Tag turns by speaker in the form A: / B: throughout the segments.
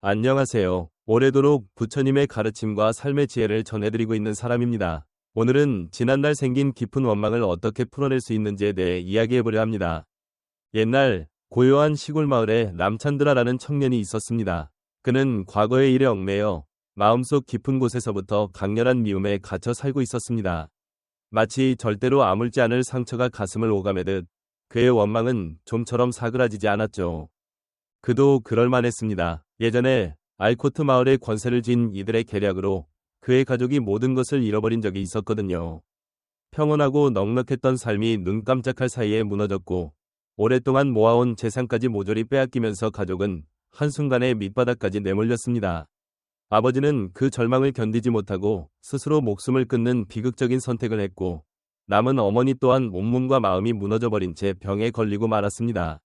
A: 안녕하세요. 오래도록 부처님의 가르침과 삶의 지혜를 전해드리고 있는 사람입니다. 오늘은 지난날 생긴 깊은 원망을 어떻게 풀어낼 수 있는지에 대해 이야기해보려 합니다. 옛날 고요한 시골 마을에 람찬드라라는 청년이 있었습니다. 그는 과거의 일에 얽매여 마음속 깊은 곳에서부터 강렬한 미움에 갇혀 살고 있었습니다. 마치 절대로 아물지 않을 상처가 가슴을 오가매듯 그의 원망은 좀처럼 사그라지지 않았죠. 그도 그럴만했습니다. 예전에 알코트 마을에 권세를 쥔 이들의 계략으로 그의 가족이 모든 것을 잃어버린 적이 있었거든요. 평온하고 넉넉했던 삶이 눈 깜짝할 사이에 무너졌고 오랫동안 모아온 재산까지 모조리 빼앗기면서 가족은 한순간에 밑바닥까지 내몰렸습니다. 아버지는 그 절망을 견디지 못하고 스스로 목숨을 끊는 비극적인 선택을 했고 남은 어머니 또한 온몸과 마음이 무너져버린 채 병에 걸리고 말았습니다.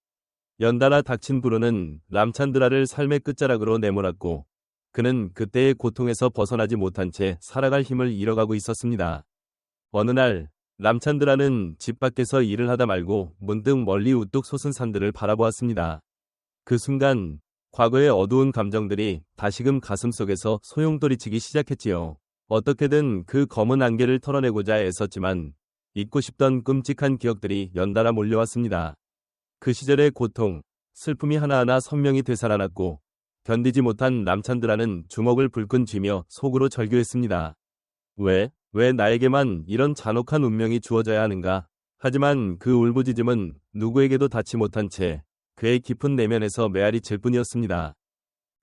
A: 연달아 닥친 불운은 람찬드라를 삶의 끝자락으로 내몰았고 그는 그때의 고통에서 벗어나지 못한 채 살아갈 힘을 잃어가고 있었습니다. 어느 날 람찬드라는 집 밖에서 일을 하다 말고 문득 멀리 우뚝 솟은 산들을 바라보았습니다. 그 순간 과거의 어두운 감정들이 다시금 가슴속에서 소용돌이치기 시작했지요. 어떻게든 그 검은 안개를 털어내고자 애썼지만 잊고 싶던 끔찍한 기억들이 연달아 몰려왔습니다. 그 시절의 고통, 슬픔이 하나하나 선명히 되살아났고 견디지 못한 람찬드라는 주먹을 불끈 쥐며 속으로 절규했습니다. 왜 나에게만 이런 잔혹한 운명이 주어져야 하는가? 하지만 그 울부짖음은 누구에게도 닿지 못한 채 그의 깊은 내면에서 메아리 칠 뿐이었습니다.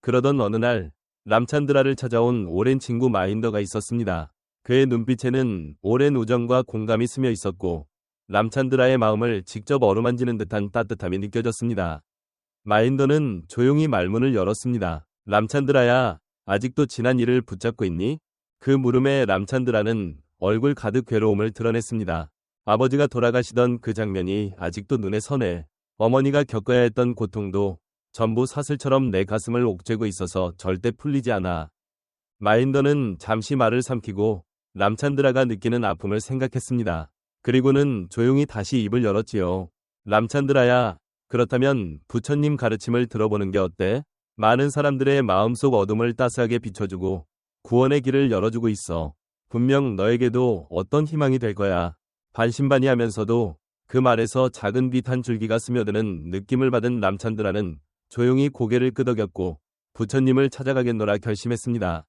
A: 그러던 어느 날 람찬드라를 찾아온 오랜 친구 마힌더가 있었습니다. 그의 눈빛에는 오랜 우정과 공감이 스며 있었고 람찬드라의 마음을 직접 어루만지는 듯한 따뜻함이 느껴졌습니다. 마힌더는 조용히 말문을 열었습니다. 람찬드라야, 아직도 지난 일을 붙잡고 있니? 그 물음에 람찬드라는 얼굴 가득 괴로움을 드러냈습니다. 아버지가 돌아가시던 그 장면이 아직도 눈에 선해. 어머니가 겪어야 했던 고통도 전부 사슬처럼 내 가슴을 옥죄고 있어서 절대 풀리지 않아. 마힌더는 잠시 말을 삼키고 람찬드라가 느끼는 아픔을 생각했습니다. 그리고는 조용히 다시 입을 열었지요. 람찬드라야, 그렇다면 부처님 가르침을 들어보는 게 어때? 많은 사람들의 마음속 어둠을 따스하게 비춰주고 구원의 길을 열어주고 있어. 분명 너에게도 어떤 희망이 될 거야. 반신반의하면서도 그 말에서 작은 빛 한 줄기가 스며드는 느낌을 받은 람찬드라는 조용히 고개를 끄덕였고 부처님을 찾아가겠노라 결심했습니다.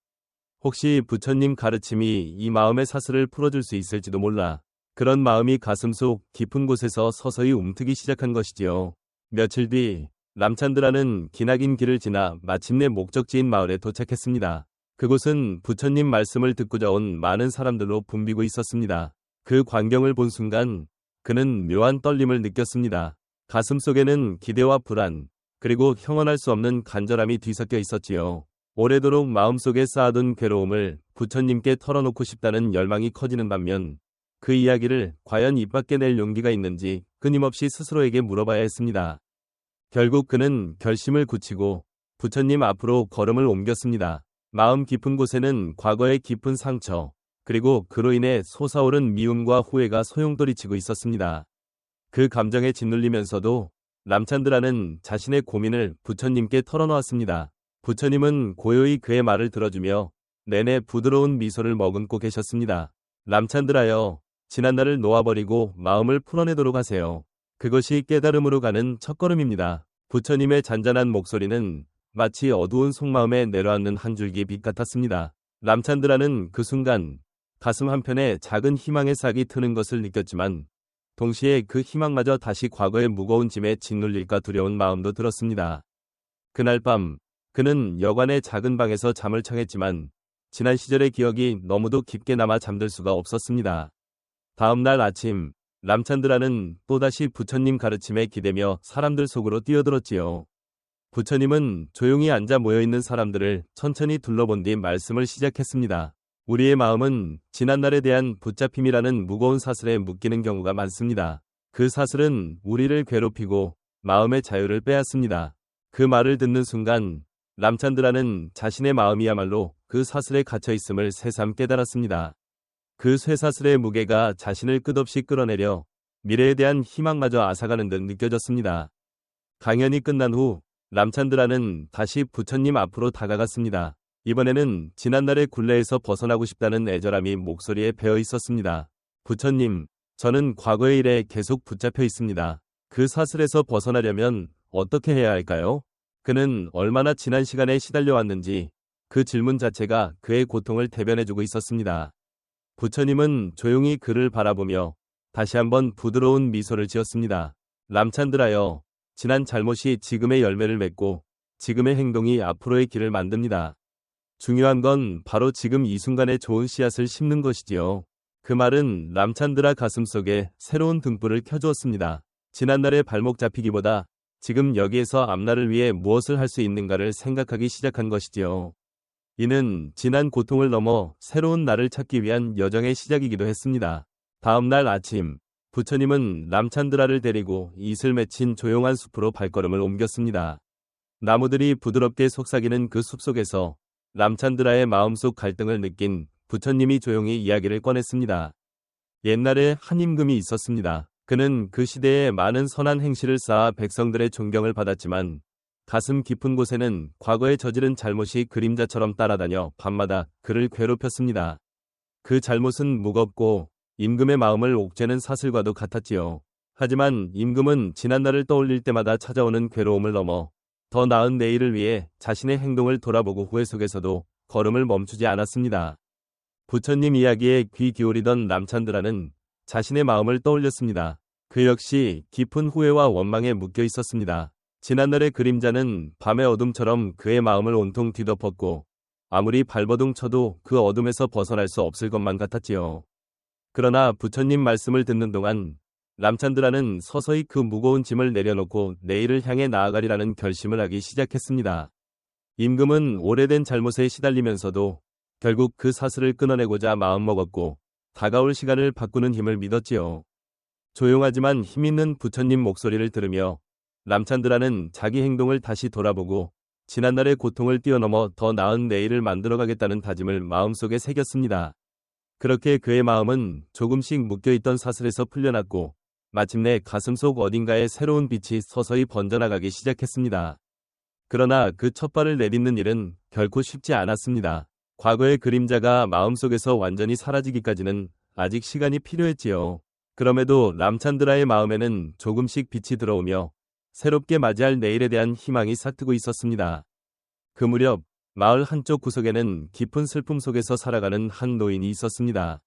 A: 혹시 부처님 가르침이 이 마음의 사슬을 풀어줄 수 있을지도 몰라. 그런 마음이 가슴속 깊은 곳에서 서서히 움트기 시작한 것이지요. 며칠 뒤 람찬드라는 기나긴 길을 지나 마침내 목적지인 마을에 도착했습니다. 그곳은 부처님 말씀을 듣고자 온 많은 사람들로 붐비고 있었습니다. 그 광경을 본 순간 그는 묘한 떨림을 느꼈습니다. 가슴속에는 기대와 불안, 그리고 형언할 수 없는 간절함이 뒤섞여 있었지요. 오래도록 마음속에 쌓아둔 괴로움을 부처님께 털어놓고 싶다는 열망이 커지는 반면 그 이야기를 과연 입 밖에 낼 용기가 있는지 끊임없이 스스로에게 물어봐야 했습니다. 결국 그는 결심을 굳히고 부처님 앞으로 걸음을 옮겼습니다. 마음 깊은 곳에는 과거의 깊은 상처, 그리고 그로 인해 솟아오른 미움과 후회가 소용돌이치고 있었습니다. 그 감정에 짓눌리면서도 람찬드라는 자신의 고민을 부처님께 털어놓았습니다. 부처님은 고요히 그의 말을 들어주며 내내 부드러운 미소를 머금고 계셨습니다. 람찬드라여, 지난날을 놓아버리고 마음을 풀어내도록 하세요. 그것이 깨달음으로 가는 첫걸음입니다. 부처님의 잔잔한 목소리는 마치 어두운 속마음에 내려앉는 한 줄기 빛 같았습니다. 람찬드라는 그 순간 가슴 한편에 작은 희망의 싹이 트는 것을 느꼈지만 동시에 그 희망마저 다시 과거의 무거운 짐에 짓눌릴까 두려운 마음도 들었습니다. 그날 밤 그는 여관의 작은 방에서 잠을 청했지만 지난 시절의 기억이 너무도 깊게 남아 잠들 수가 없었습니다. 다음 날 아침 람찬드라는 또다시 부처님 가르침에 기대며 사람들 속으로 뛰어들었지요. 부처님은 조용히 앉아 모여있는 사람들을 천천히 둘러본 뒤 말씀을 시작했습니다. 우리의 마음은 지난날에 대한 붙잡힘이라는 무거운 사슬에 묶이는 경우가 많습니다. 그 사슬은 우리를 괴롭히고 마음의 자유를 빼앗습니다. 그 말을 듣는 순간 람찬드라는 자신의 마음이야말로 그 사슬에 갇혀있음을 새삼 깨달았습니다. 그 쇠사슬의 무게가 자신을 끝없이 끌어내려 미래에 대한 희망마저 앗아가는 듯 느껴졌습니다. 강연이 끝난 후 남찬드라는 다시 부처님 앞으로 다가갔습니다. 이번에는 지난날의 굴레에서 벗어나고 싶다는 애절함이 목소리에 배어 있었습니다. 부처님, 저는 과거의 일에 계속 붙잡혀 있습니다. 그 사슬에서 벗어나려면 어떻게 해야 할까요? 그는 얼마나 지난 시간에 시달려 왔는지 그 질문 자체가 그의 고통을 대변해주고 있었습니다. 부처님은 조용히 그를 바라보며 다시 한번 부드러운 미소를 지었습니다. 남찬드라여, 지난 잘못이 지금의 열매를 맺고 지금의 행동이 앞으로의 길을 만듭니다. 중요한 건 바로 지금 이 순간에 좋은 씨앗을 심는 것이지요. 그 말은 남찬드라 가슴속에 새로운 등불을 켜주었습니다. 지난날의 발목 잡히기보다 지금 여기에서 앞날을 위해 무엇을 할 수 있는가를 생각하기 시작한 것이지요. 이는 지난 고통을 넘어 새로운 나를 찾기 위한 여정의 시작이기도 했습니다. 다음 날 아침, 부처님은 남찬드라를 데리고 이슬 맺힌 조용한 숲으로 발걸음을 옮겼습니다. 나무들이 부드럽게 속삭이는 그 숲속에서 남찬드라의 마음속 갈등을 느낀 부처님이 조용히 이야기를 꺼냈습니다. 옛날에 한 임금이 있었습니다. 그는 그 시대에 많은 선한 행실을 쌓아 백성들의 존경을 받았지만 가슴 깊은 곳에는 과거에 저지른 잘못이 그림자처럼 따라다녀 밤마다 그를 괴롭혔습니다. 그 잘못은 무겁고 임금의 마음을 옥죄는 사슬과도 같았지요. 하지만 임금은 지난날을 떠올릴 때마다 찾아오는 괴로움을 넘어 더 나은 내일을 위해 자신의 행동을 돌아보고 후회 속에서도 걸음을 멈추지 않았습니다. 부처님 이야기에 귀 기울이던 남찬드라는 자신의 마음을 떠올렸습니다. 그 역시 깊은 후회와 원망에 묶여 있었습니다. 지난날의 그림자는 밤의 어둠처럼 그의 마음을 온통 뒤덮었고 아무리 발버둥 쳐도 그 어둠에서 벗어날 수 없을 것만 같았지요. 그러나 부처님 말씀을 듣는 동안 남찬드라는 서서히 그 무거운 짐을 내려놓고 내일을 향해 나아가리라는 결심을 하기 시작했습니다. 임금은 오래된 잘못에 시달리면서도 결국 그 사슬을 끊어내고자 마음먹었고 다가올 시간을 바꾸는 힘을 믿었지요. 조용하지만 힘있는 부처님 목소리를 들으며 남찬드라는 자기 행동을 다시 돌아보고 지난날의 고통을 뛰어넘어 더 나은 내일을 만들어가겠다는 다짐을 마음속에 새겼습니다. 그렇게 그의 마음은 조금씩 묶여있던 사슬에서 풀려났고 마침내 가슴속 어딘가에 새로운 빛이 서서히 번져나가기 시작했습니다. 그러나 그 첫 발을 내딛는 일은 결코 쉽지 않았습니다. 과거의 그림자가 마음속에서 완전히 사라지기까지는 아직 시간이 필요했지요. 그럼에도 남찬드라의 마음에는 조금씩 빛이 들어오며 새롭게 맞이할 내일에 대한 희망이 싹트고 있었습니다. 그 무렵 마을 한쪽 구석에는 깊은 슬픔 속에서 살아가는 한 노인이 있었습니다.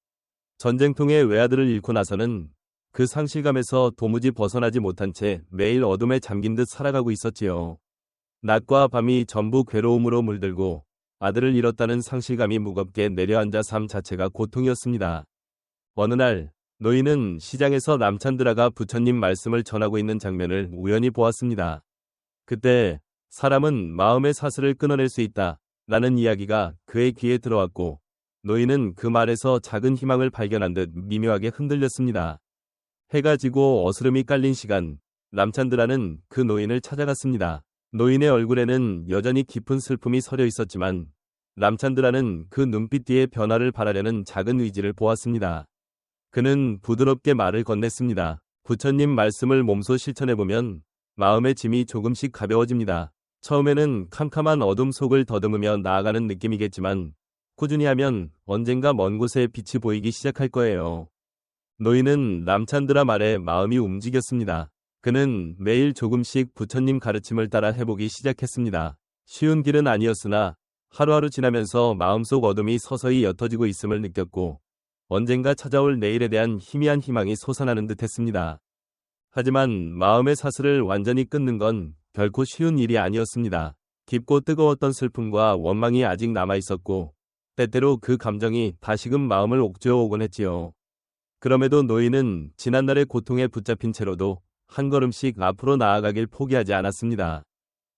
A: 전쟁통에 외아들을 잃고 나서는 그 상실감에서 도무지 벗어나지 못한 채 매일 어둠에 잠긴 듯 살아가고 있었지요. 낮과 밤이 전부 괴로움으로 물들고 아들을 잃었다는 상실감이 무겁게 내려앉아 삶 자체가 고통이었습니다. 어느 날 노인은 시장에서 남찬드라가 부처님 말씀을 전하고 있는 장면을 우연히 보았습니다. 그때 사람은 마음의 사슬을 끊어낼 수 있다 라는 이야기가 그의 귀에 들어왔고 노인은 그 말에서 작은 희망을 발견한 듯 미묘하게 흔들렸습니다. 해가 지고 어스름이 깔린 시간, 남찬드라는 그 노인을 찾아갔습니다. 노인의 얼굴에는 여전히 깊은 슬픔이 서려 있었지만 남찬드라는 그 눈빛 뒤에 변화를 바라려는 작은 의지를 보았습니다. 그는 부드럽게 말을 건넸습니다. 부처님 말씀을 몸소 실천해보면 마음의 짐이 조금씩 가벼워집니다. 처음에는 캄캄한 어둠 속을 더듬으며 나아가는 느낌이겠지만 꾸준히 하면 언젠가 먼 곳에 빛이 보이기 시작할 거예요. 노인은 남찬드라 말에 마음이 움직였습니다. 그는 매일 조금씩 부처님 가르침을 따라 해보기 시작했습니다. 쉬운 길은 아니었으나 하루하루 지나면서 마음속 어둠이 서서히 옅어지고 있음을 느꼈고 언젠가 찾아올 내일에 대한 희미한 희망이 솟아나는 듯했습니다. 하지만 마음의 사슬을 완전히 끊는 건 결코 쉬운 일이 아니었습니다. 깊고 뜨거웠던 슬픔과 원망이 아직 남아있었고 때때로 그 감정이 다시금 마음을 옥죄어 오곤 했지요. 그럼에도 노인은 지난날의 고통에 붙잡힌 채로도 한 걸음씩 앞으로 나아가길 포기하지 않았습니다.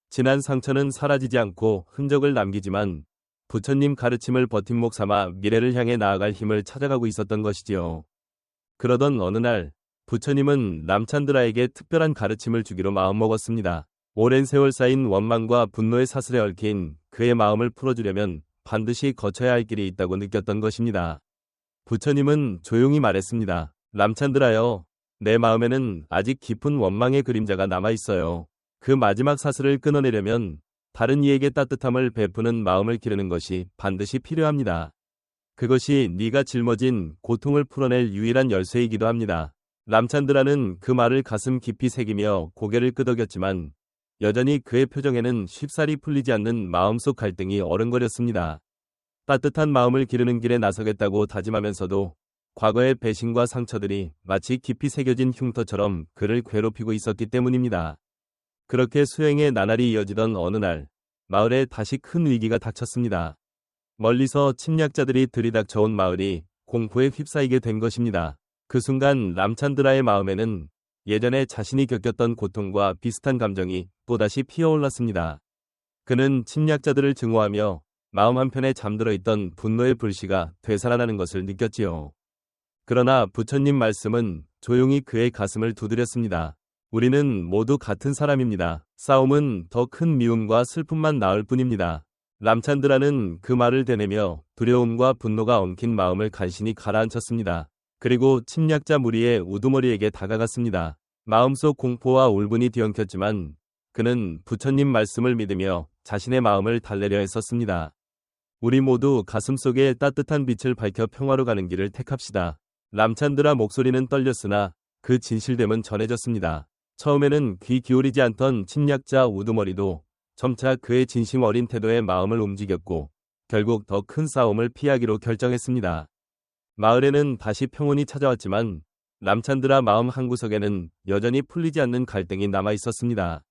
A: 지난 상처는 사라지지 않고 흔적을 남기지만 부처님 가르침을 버팀목 삼아 미래를 향해 나아갈 힘을 찾아가고 있었던 것이지요. 그러던 어느 날 부처님은 남찬드라에게 특별한 가르침을 주기로 마음먹었습니다. 오랜 세월 쌓인 원망과 분노의 사슬에 얽힌 그의 마음을 풀어주려면 반드시 거쳐야 할 길이 있다고 느꼈던 것입니다. 부처님은 조용히 말했습니다. 남찬드라여, 내 마음에는 아직 깊은 원망의 그림자가 남아있어요. 그 마지막 사슬을 끊어내려면 다른 이에게 따뜻함을 베푸는 마음을 기르는 것이 반드시 필요합니다. 그것이 네가 짊어진 고통을 풀어낼 유일한 열쇠이기도 합니다. 람찬드라는 그 말을 가슴 깊이 새기며 고개를 끄덕였지만 여전히 그의 표정에는 쉽사리 풀리지 않는 마음속 갈등이 어른거렸습니다. 따뜻한 마음을 기르는 길에 나서겠다고 다짐하면서도 과거의 배신과 상처들이 마치 깊이 새겨진 흉터처럼 그를 괴롭히고 있었기 때문입니다. 그렇게 수행의 나날이 이어지던 어느 날, 마을에 다시 큰 위기가 닥쳤습니다. 멀리서 침략자들이 들이닥쳐온 마을이 공포에 휩싸이게 된 것입니다. 그 순간 람찬드라의 마음에는 예전에 자신이 겪었던 고통과 비슷한 감정이 또다시 피어올랐습니다. 그는 침략자들을 증오하며 마음 한편에 잠들어 있던 분노의 불씨가 되살아나는 것을 느꼈지요. 그러나 부처님 말씀은 조용히 그의 가슴을 두드렸습니다. 우리는 모두 같은 사람입니다. 싸움은 더 큰 미움과 슬픔만 낳을 뿐입니다. 람찬드라는 그 말을 되뇌며 두려움과 분노가 엉킨 마음을 간신히 가라앉혔습니다. 그리고 침략자 무리의 우두머리에게 다가갔습니다. 마음속 공포와 울분이 뒤엉켰지만 그는 부처님 말씀을 믿으며 자신의 마음을 달래려 했었습니다. 우리 모두 가슴속에 따뜻한 빛을 밝혀 평화로 가는 길을 택합시다. 람찬드라 목소리는 떨렸으나 그 진실됨은 전해졌습니다. 처음에는 귀 기울이지 않던 침략자 우두머리도 점차 그의 진심 어린 태도에 마음을 움직였고 결국 더 큰 싸움을 피하기로 결정했습니다. 마을에는 다시 평온이 찾아왔지만 람찬드라 마음 한구석에는 여전히 풀리지 않는 갈등이 남아 있었습니다.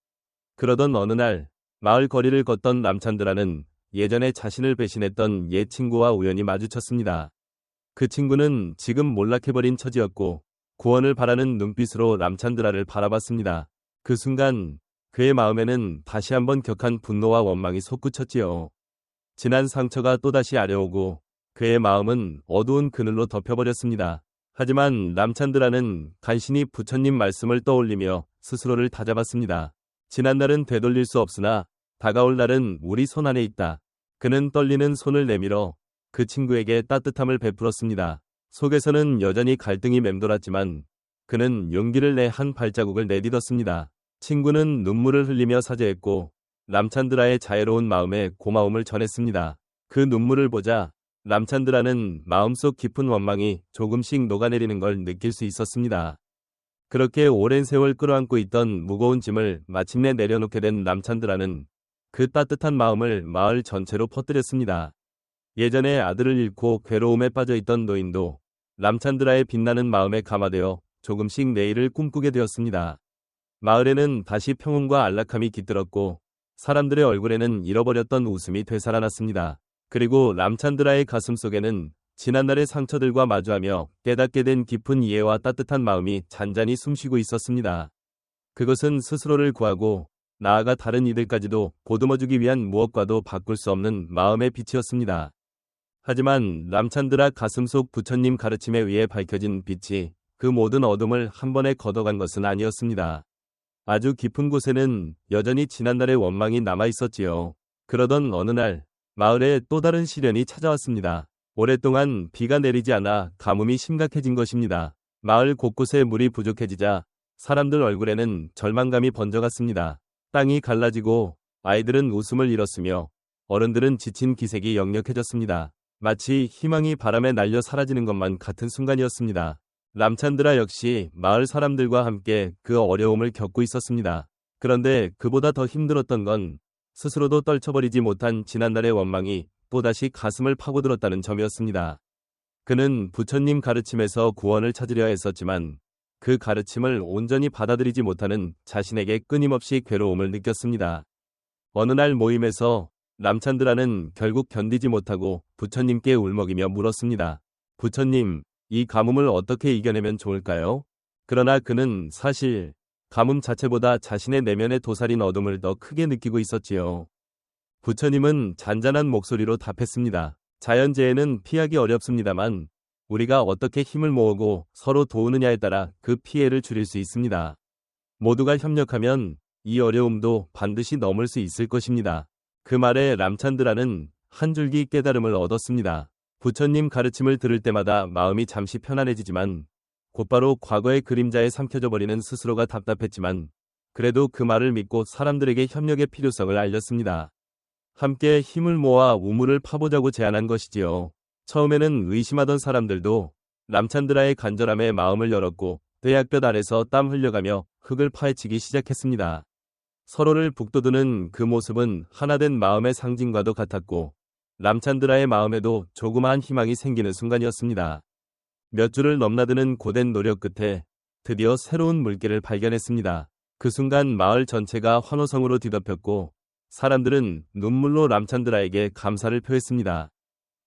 A: 그러던 어느 날 마을 거리를 걷던 람찬드라는 예전에 자신을 배신했던 옛 친구와 우연히 마주쳤습니다. 그 친구는 지금 몰락해버린 처지였고 구원을 바라는 눈빛으로 람찬드라를 바라봤습니다. 그 순간 그의 마음에는 다시 한번 격한 분노와 원망이 솟구쳤지요. 지난 상처가 또다시 아려오고 그의 마음은 어두운 그늘로 덮여버렸습니다. 하지만 람찬드라는 간신히 부처님 말씀을 떠올리며 스스로를 다잡았습니다. 지난 날은 되돌릴 수 없으나 다가올 날은 우리 손 안에 있다. 그는 떨리는 손을 내밀어 그 친구에게 따뜻함을 베풀었습니다. 속에서는 여전히 갈등이 맴돌았지만 그는 용기를 내 한 발자국을 내딛었습니다. 친구는 눈물을 흘리며 사죄했고 람찬드라의 자애로운 마음에 고마움을 전했습니다. 그 눈물을 보자 람찬드라는 마음속 깊은 원망이 조금씩 녹아내리는 걸 느낄 수 있었습니다. 그렇게 오랜 세월 끌어안고 있던 무거운 짐을 마침내 내려놓게 된 람찬드라는 그 따뜻한 마음을 마을 전체로 퍼뜨렸습니다. 예전에 아들을 잃고 괴로움에 빠져있던 노인도 람찬드라의 빛나는 마음에 감화되어 조금씩 내일을 꿈꾸게 되었습니다. 마을에는 다시 평온과 안락함이 깃들었고 사람들의 얼굴에는 잃어버렸던 웃음이 되살아났습니다. 그리고 람찬드라의 가슴속에는 지난날의 상처들과 마주하며 깨닫게 된 깊은 이해와 따뜻한 마음이 잔잔히 숨쉬고 있었습니다. 그것은 스스로를 구하고 나아가 다른 이들까지도 보듬어주기 위한 무엇과도 바꿀 수 없는 마음의 빛이었습니다. 하지만 람찬드라 가슴속 부처님 가르침에 의해 밝혀진 빛이 그 모든 어둠을 한 번에 걷어간 것은 아니었습니다. 아주 깊은 곳에는 여전히 지난날의 원망이 남아있었지요. 그러던 어느 날 마을에 또 다른 시련이 찾아왔습니다. 오랫동안 비가 내리지 않아 가뭄이 심각해진 것입니다. 마을 곳곳에 물이 부족해지자 사람들 얼굴에는 절망감이 번져갔습니다. 땅이 갈라지고 아이들은 웃음을 잃었으며 어른들은 지친 기색이 역력해졌습니다. 마치 희망이 바람에 날려 사라지는 것만 같은 순간이었습니다. 람찬드라 역시 마을 사람들과 함께 그 어려움을 겪고 있었습니다. 그런데 그보다 더 힘들었던 건 스스로도 떨쳐버리지 못한 지난날의 원망이 또다시 가슴을 파고들었다는 점이었습니다. 그는 부처님 가르침에서 구원을 찾으려 했었지만 그 가르침을 온전히 받아들이지 못하는 자신에게 끊임없이 괴로움을 느꼈습니다. 어느 날 모임에서 람찬드라는 결국 견디지 못하고 부처님께 울먹이며 물었습니다. 부처님, 이 가뭄을 어떻게 이겨내면 좋을까요? 그러나 그는 사실 가뭄 자체보다 자신의 내면의 도살인 어둠을 더 크게 느끼고 있었지요. 부처님은 잔잔한 목소리로 답했습니다. 자연재해는 피하기 어렵습니다만 우리가 어떻게 힘을 모으고 서로 도우느냐에 따라 그 피해를 줄일 수 있습니다. 모두가 협력하면 이 어려움도 반드시 넘을 수 있을 것입니다. 그 말에 람찬드라는 한 줄기 깨달음을 얻었습니다. 부처님 가르침을 들을 때마다 마음이 잠시 편안해지지만 곧바로 과거의 그림자에 삼켜져 버리는 스스로가 답답했지만 그래도 그 말을 믿고 사람들에게 협력의 필요성을 알렸습니다. 함께 힘을 모아 우물을 파보자고 제안한 것이지요. 처음에는 의심하던 사람들도 람찬드라의 간절함에 마음을 열었고 대약볕 아래서 땀 흘려가며 흙을 파헤치기 시작했습니다. 서로를 북돋우는 그 모습은 하나된 마음의 상징과도 같았고 람찬드라의 마음에도 조그마한 희망이 생기는 순간이었습니다. 몇 주를 넘나드는 고된 노력 끝에 드디어 새로운 물길을 발견했습니다. 그 순간 마을 전체가 환호성으로 뒤덮였고 사람들은 눈물로 람찬드라에게 감사를 표했습니다.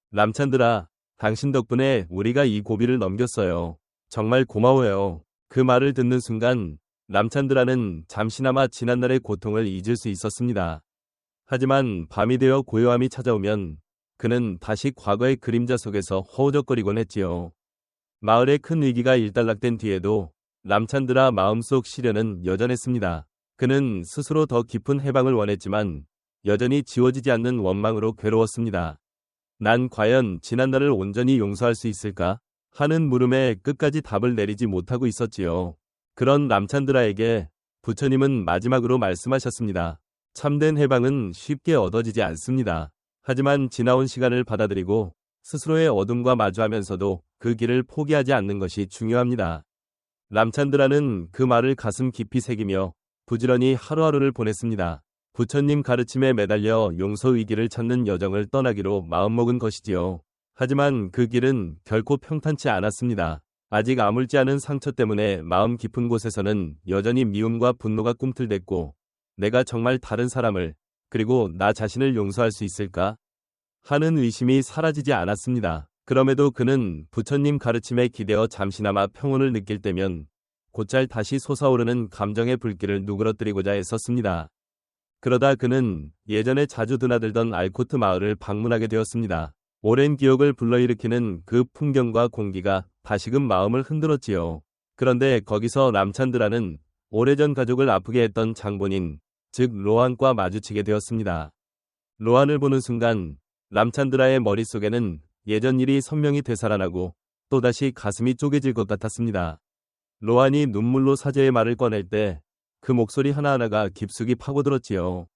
A: 람찬드라, 당신 덕분에 우리가 이 고비를 넘겼어요. 정말 고마워요. 그 말을 듣는 순간 람찬드라는 잠시나마 지난날의 고통을 잊을 수 있었습니다. 하지만 밤이 되어 고요함이 찾아오면 그는 다시 과거의 그림자 속에서 허우적거리곤 했지요. 마을의 큰 위기가 일단락된 뒤에도 람찬드라 마음속 시련은 여전했습니다. 그는 스스로 더 깊은 해방을 원했지만 여전히 지워지지 않는 원망으로 괴로웠습니다. 난 과연 지난날을 온전히 용서할 수 있을까? 하는 물음에 끝까지 답을 내리지 못하고 있었지요. 그런 람찬드라에게 부처님은 마지막으로 말씀하셨습니다. 참된 해방은 쉽게 얻어지지 않습니다. 하지만 지나온 시간을 받아들이고 스스로의 어둠과 마주하면서도 그 길을 포기하지 않는 것이 중요합니다. 람찬드라는 그 말을 가슴 깊이 새기며 부지런히 하루하루를 보냈습니다. 부처님 가르침에 매달려 용서의 길을 찾는 여정을 떠나기로 마음먹은 것이지요. 하지만 그 길은 결코 평탄치 않았습니다. 아직 아물지 않은 상처 때문에 마음 깊은 곳에서는 여전히 미움과 분노가 꿈틀댔고 내가 정말 다른 사람을 그리고 나 자신을 용서할 수 있을까? 하는 의심이 사라지지 않았습니다. 그럼에도 그는 부처님 가르침에 기대어 잠시나마 평온을 느낄 때면 곧잘 다시 솟아오르는 감정의 불길을 누그러뜨리고자 애썼습니다. 그러다 그는 예전에 자주 드나들던 알코트 마을을 방문하게 되었습니다. 오랜 기억을 불러일으키는 그 풍경과 공기가 다시금 마음을 흔들었지요. 그런데 거기서 람찬드라는 오래전 가족을 아프게 했던 장본인, 즉 로한과 마주치게 되었습니다. 로한을 보는 순간 람찬드라의 머릿속에는 예전 일이 선명히 되살아나고 또다시 가슴이 쪼개질 것 같았습니다. 로한이 눈물로 사죄의 말을 꺼낼 때 그 목소리 하나하나가 깊숙이 파고들었지요.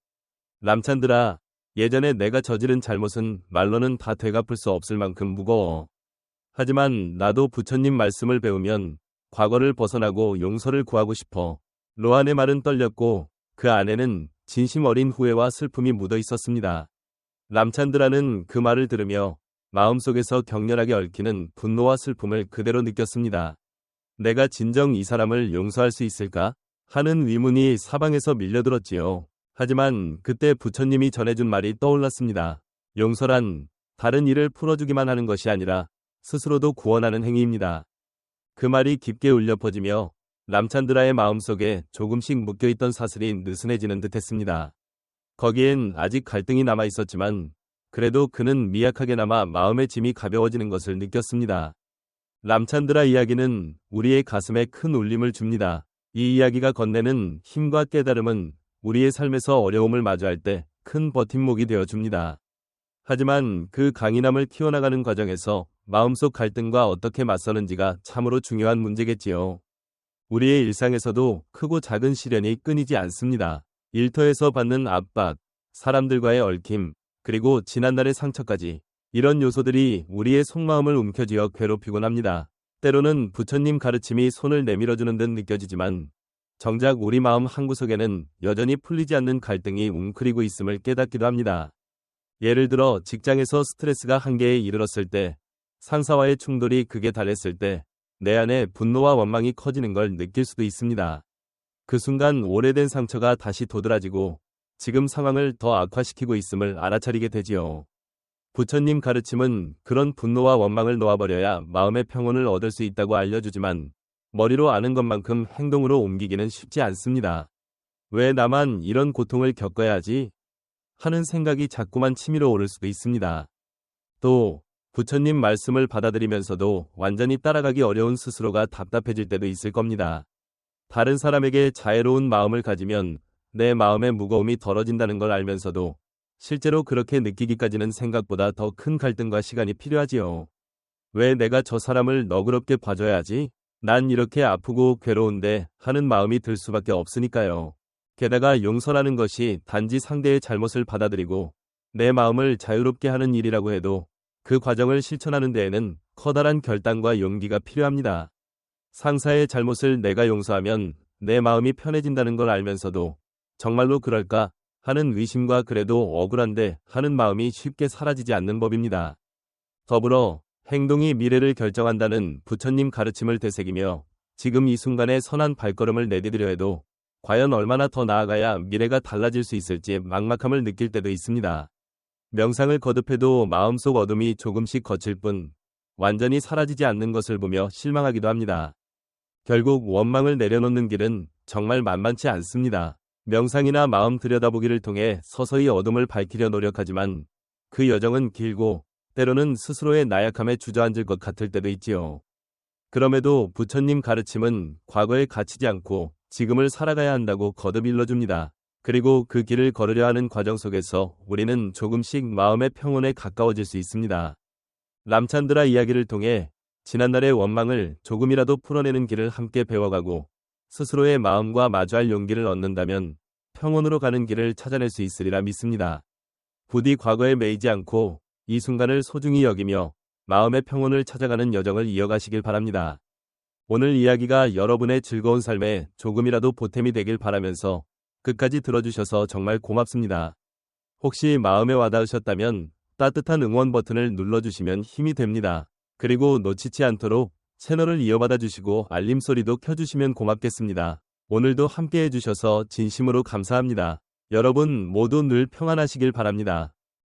A: 람찬드라, 예전에 내가 저지른 잘못은 말로는 다 되갚을 수 없을 만큼 무거워. 하지만 나도 부처님 말씀을 배우면 과거를 벗어나고 용서를 구하고 싶어. 로한의 말은 떨렸고 그 안에는 진심 어린 후회와 슬픔이 묻어 있었습니다. 람찬드라는 그 말을 들으며 마음속에서 격렬하게 얽히는 분노와 슬픔을 그대로 느꼈습니다. 내가 진정 이 사람을 용서할 수 있을까? 하는 의문이 사방에서 밀려들었지요. 하지만 그때 부처님이 전해준 말이 떠올랐습니다. 용서란 다른 일을 풀어주기만 하는 것이 아니라 스스로도 구원하는 행위입니다. 그 말이 깊게 울려 퍼지며 람찬드라의 마음속에 조금씩 묶여있던 사슬이 느슨해지는 듯했습니다. 거기엔 아직 갈등이 남아 있었지만 그래도 그는 미약하게나마 마음의 짐이 가벼워지는 것을 느꼈습니다. 람찬드라 이야기는 우리의 가슴에 큰 울림을 줍니다. 이 이야기가 건네는 힘과 깨달음은 우리의 삶에서 어려움을 마주할 때 큰 버팀목이 되어줍니다. 하지만 그 강인함을 키워나가는 과정에서 마음속 갈등과 어떻게 맞서는지가 참으로 중요한 문제겠지요. 우리의 일상에서도 크고 작은 시련이 끊이지 않습니다. 일터에서 받는 압박, 사람들과의 얽힘, 그리고 지난날의 상처까지 이런 요소들이 우리의 속마음을 움켜쥐어 괴롭히곤 합니다. 때로는 부처님 가르침이 손을 내밀어주는 듯 느껴지지만 정작 우리 마음 한구석에는 여전히 풀리지 않는 갈등이 웅크리고 있음을 깨닫기도 합니다. 예를 들어 직장에서 스트레스가 한계에 이르렀을 때, 상사와의 충돌이 극에 달했을 때 내 안에 분노와 원망이 커지는 걸 느낄 수도 있습니다. 그 순간 오래된 상처가 다시 도드라지고 지금 상황을 더 악화시키고 있음을 알아차리게 되지요. 부처님 가르침은 그런 분노와 원망을 놓아버려야 마음의 평온을 얻을 수 있다고 알려주지만 머리로 아는 것만큼 행동으로 옮기기는 쉽지 않습니다. 왜 나만 이런 고통을 겪어야 하지? 하는 생각이 자꾸만 치밀어 오를 수도 있습니다. 또 부처님 말씀을 받아들이면서도 완전히 따라가기 어려운 스스로가 답답해질 때도 있을 겁니다. 다른 사람에게 자애로운 마음을 가지면 내 마음의 무거움이 덜어진다는 걸 알면서도 실제로 그렇게 느끼기까지는 생각보다 더 큰 갈등과 시간이 필요하지요. 왜 내가 저 사람을 너그럽게 봐줘야 하지? 난 이렇게 아프고 괴로운데 하는 마음이 들 수밖에 없으니까요. 게다가 용서라는 것이 단지 상대의 잘못을 받아들이고 내 마음을 자유롭게 하는 일이라고 해도 그 과정을 실천하는 데에는 커다란 결단과 용기가 필요합니다. 상사의 잘못을 내가 용서하면 내 마음이 편해진다는 걸 알면서도 정말로 그럴까 하는 의심과 그래도 억울한데 하는 마음이 쉽게 사라지지 않는 법입니다. 더불어 행동이 미래를 결정한다는 부처님 가르침을 되새기며 지금 이 순간에 선한 발걸음을 내디디려 해도 과연 얼마나 더 나아가야 미래가 달라질 수 있을지 막막함을 느낄 때도 있습니다. 명상을 거듭해도 마음속 어둠이 조금씩 거칠 뿐 완전히 사라지지 않는 것을 보며 실망하기도 합니다. 결국 원망을 내려놓는 길은 정말 만만치 않습니다. 명상이나 마음 들여다보기를 통해 서서히 어둠을 밝히려 노력하지만 그 여정은 길고 때로는 스스로의 나약함에 주저앉을 것 같을 때도 있지요. 그럼에도 부처님 가르침은 과거에 갇히지 않고 지금을 살아가야 한다고 거듭 일러줍니다. 그리고 그 길을 걸으려 하는 과정 속에서 우리는 조금씩 마음의 평온에 가까워질 수 있습니다. 람찬드라 이야기를 통해 지난날의 원망을 조금이라도 풀어내는 길을 함께 배워가고 스스로의 마음과 마주할 용기를 얻는다면 평온으로 가는 길을 찾아낼 수 있으리라 믿습니다. 부디 과거에 매이지 않고 이 순간을 소중히 여기며 마음의 평온을 찾아가는 여정을 이어가시길 바랍니다. 오늘 이야기가 여러분의 즐거운 삶에 조금이라도 보탬이 되길 바라면서 끝까지 들어주셔서 정말 고맙습니다. 혹시 마음에 와닿으셨다면 따뜻한 응원 버튼을 눌러주시면 힘이 됩니다. 그리고 놓치지 않도록 채널을 이어받아 주시고 알림 소리도 켜주시면 고맙겠습니다. 오늘도 함께 해주셔서 진심으로 감사합니다. 여러분 모두 늘 평안하시길 바랍니다.